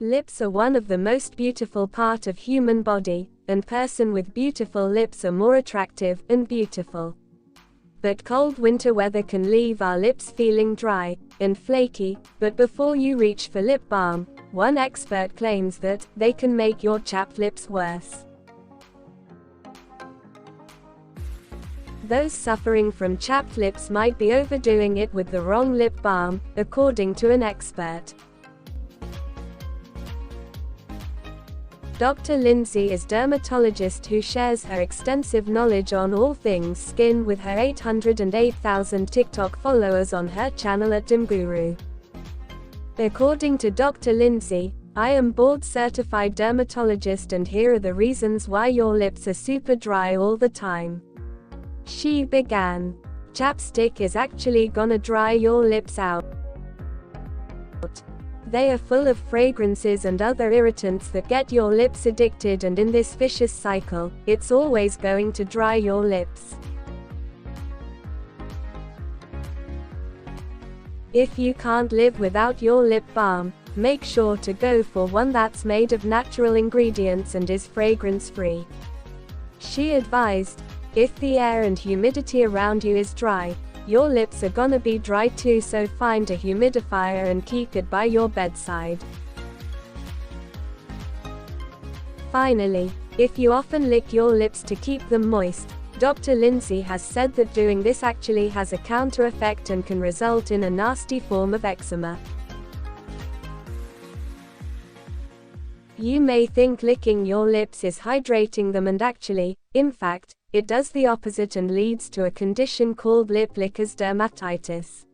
Lips are one of the most beautiful part of human body, and person with beautiful lips are more attractive and beautiful. But cold winter weather can leave our lips feeling dry and flaky, but before you reach for lip balm, one expert claims that they can make your chapped lips worse. Those suffering from chapped lips might be overdoing it with the wrong lip balm, according to an expert. Dr. Lindsey is a dermatologist who shares her extensive knowledge on all things skin with her 808,000 TikTok followers on her channel @DermGuru. According to Dr. Lindsey, I am board-certified dermatologist and here are the reasons why your lips are super dry all the time. She began. Chap-stick is actually gonna dry your lips out. They are full of fragrances and other irritants that get your lips addicted, and in this vicious cycle, it's always going to dry your lips. If you can't live without your lip balm, make sure to go for one that's made of natural ingredients and is fragrance-free. She advised, if the air and humidity around you is dry, your lips are gonna be dry too, so find a humidifier and keep it by your bedside. Finally, if you often lick your lips to keep them moist, Dr. Lindsey has said that doing this actually has a counter effect and can result in a nasty form of eczema. You may think licking your lips is hydrating them, and actually, in fact, it does the opposite and leads to a condition called lip lickers dermatitis.